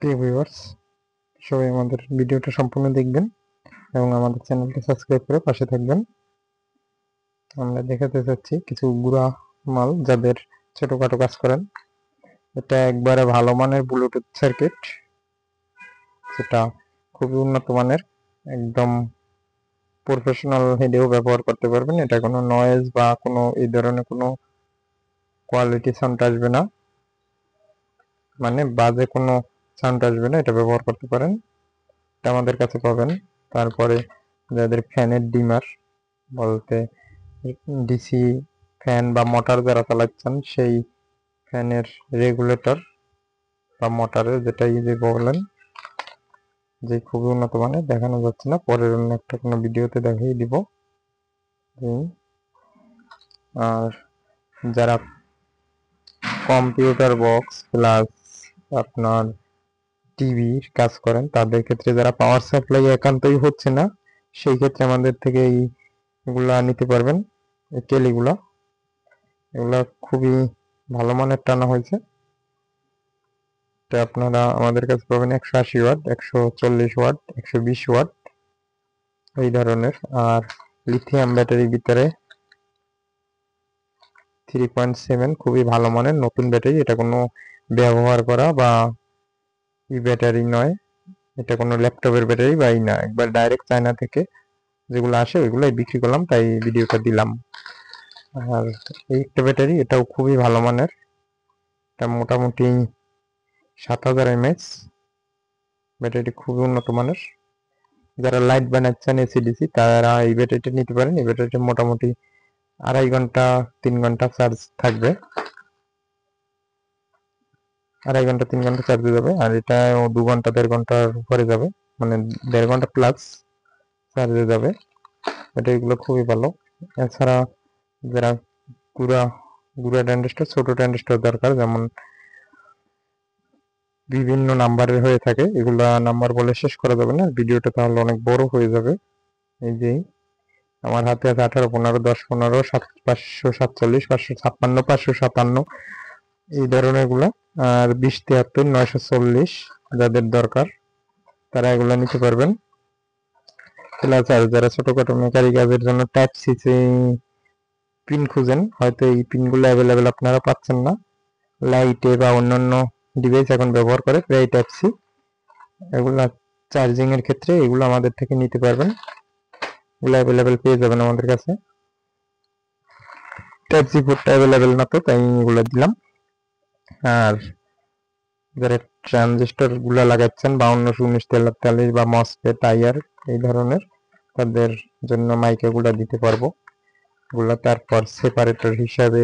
প্রিয় ভিউয়ার্স, সবাই আমাদের ভিডিওটা সম্পূর্ণ দেখবেন এবং আমাদের চ্যানেলটা সাবস্ক্রাইব করে পাশে থাকবেন। আমরা দেখাতে চাচ্ছি কিছু গুড়া মাল যাদের ছোটখাটো কাজ করেন। এটা একবারে ভালো মানের ব্লুটুথ সার্কিট, যেটা খুবই উন্নত মানের, একদম প্রফেশনাল হেডেও ব্যবহার করতে পারবেন। এটা কোনো নয়েজ বা কোনো এই ধরনের কোনো কোয়ালিটি সাউন্ড আসবে না, মানে বাজে কোনো সাউন্ড আসবে না, এটা ব্যবহার করতে পারেন। এটা আমাদের কাছে পাবেন। তারপরে যাদের ফ্যানের ডিমার বলতে ডিসি ফ্যান বা মোটর যারা চালাচ্ছেন, সেই ফ্যানের রেগুলেটর বা মোটরের যেটা যে বলেন, যে খুবই উন্নত মানের, দেখানো যাচ্ছে না, পরের অন্য একটা কোনো ভিডিওতে দেখিয়ে দিব। আর যারা কম্পিউটার বক্স প্লাস আপনার টিভির কাজ করেন, তাদের ক্ষেত্রে যারা পাওয়ার সাপ্লাই একান্তই হচ্ছে না, সেই ক্ষেত্রে আমাদের থেকে এইগুলা নিতে পারবেন। এই কেলিগুলা, এগুলা খুবই ভালো মানের টানা হয়েছে। এটা আপনারা আমাদের কাছে পাবেন 180 ওয়াট, 140 ওয়াট, 120 ওয়াট এই ধরনের। আর লিথিয়াম ব্যাটারির ভিতরে 3.7 খুবই ভালো মানের নতুন ব্যাটারি। এটা কোনো ব্যবহার করা বা ব্যাটারি নয়, এটা কোনো ল্যাপটপের ব্যাটারি বা না, একবার ডাইরেক্ট চায়না থেকে যেগুলো আসে ওইগুলোই বিক্রি করলাম, তাই ভিডিওটা দিলাম। আর এই একটা ব্যাটারি, এটাও খুবই ভালো মানের, এটা মোটামুটি 7000 mAh ব্যাটারিটি, খুবই উন্নত মানের। যারা লাইট বানাচ্ছেন এসিডিসি, তারা এই ব্যাটারিটা নিতে পারেন। এই ব্যাটারিটা মোটামুটি 2.5 ঘন্টা 3 ঘন্টা চার্জ থাকবে, 2.5 ঘন্টা 3 ঘন্টা চার্জে যাবে। আর এটা 2 ঘন্টা 1.5 ঘন্টার উপরে যাবে, মানে 1.5 ঘন্টা প্লাস চার্জে যাবে। ব্যাটারিগুলো খুবই ভালো। এছাড়া যারা গুড়া গুড়া ট্রানজিস্টর, ছোট ট্রানজিস্টর দরকার, যেমন বিভিন্ন নাম্বারের হয়ে থাকে, এগুলা নাম্বার বলে শেষ করা যাবে না, ভিডিওটা তাহলে অনেক বড় হয়ে যাবে। এই যে আমার হাতে আছে 18, 15, 10, 15, 547, 556, 557 এই ধরনের গুলা। আর 20, 73, 940 যাদের দরকার তারা এগুলা নিতে পারবেন। প্লাস আর যারা ছোটখাটো মেকারি কাজের জন্য টাইপ সি পিন খুঁজেন, হয়তো এই পিনগুলো অ্যাভেলেবেল আপনারা পাচ্ছেন না, লাইটে বা অন্যান্য ডিভাইস এখন ব্যবহার করে প্রায় টাইপ সি, এগুলা চার্জিং এর ক্ষেত্রে এগুলো আমাদের থেকে নিতে পারবেন। এগুলো অ্যাভেলেবেল পেয়ে যাবেন আমাদের কাছে। টাইপ সি পোর্টটা অ্যাভেলেবেল না, তো তাই এগুলো দিলাম। আর যারা ট্রানজিস্টর গুলা লাগাচ্ছেন 52, 19, 43 বা মসফেট, আইআর এই ধরনের, তাদের জন্য মাইকা গুলা দিতে পারবো। এগুলা তারপর সেপারেটর হিসাবে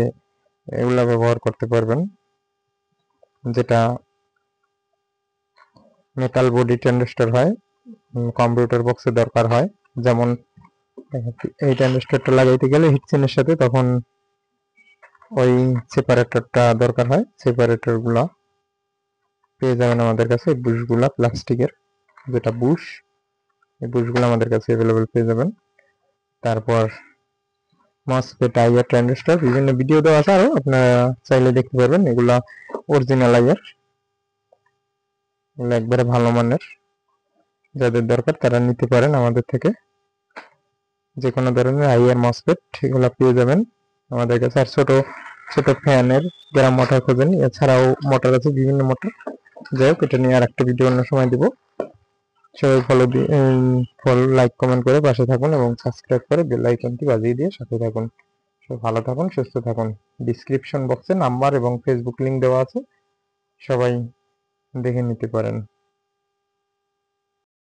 এগুলা ব্যবহার করতে পারবেন, যেটা মেটাল বডি ট্রানজিস্টর হয়, কম্পিউটার বক্সে দরকার হয়। যেমন এই ট্রানজিস্টরটা লাগাইতে গেলে হিটসিনের সাথে তখন ওই সেপারেটরটা দরকার হয়। সেপারেটর গুলা পেয়ে যাবেন আমাদের কাছে। এই বুশগুলা প্লাস্টিকের, যেটা বুশ, এই বুশগুলো আমাদের কাছে অ্যাভেলেবেল পেয়ে যাবেন। তারপর মসফেট, আইআর, ট্রানজিস্টর বিভিন্ন ভিডিও দেওয়া আছে, আরো আপনারা চাইলে দেখতে পারবেন। এগুলা অরিজিনাল আইআর, এগুলো একবারে ভালো মানের, যাদের দরকার তারা নিতে পারেন আমাদের থেকে। যে কোনো ধরনের আইআর মসফেট এগুলো পেয়ে যাবেন আমাদের কাছে। আর ছোট ছোট ফ্যানের যারা মোটর খোঁজেন, এছাড়াও মোটর আছে, বিভিন্ন মোটর। যাই হোক, এটা নিয়ে আর একটা ভিডিও অন্য সময় দিব। সবাই ফলো লাইক কমেন্ট করে পাশে থাকুন এবং সাবস্ক্রাইব করে বেল আইকনটি বাজিয়ে দিয়ে সাথে থাকুন। সবাই ভালো থাকুন, সুস্থ থাকুন। ডিসক্রিপশন বক্সে নাম্বার এবং ফেসবুক লিংক দেওয়া আছে, সবাই দেখে নিতে পারেন।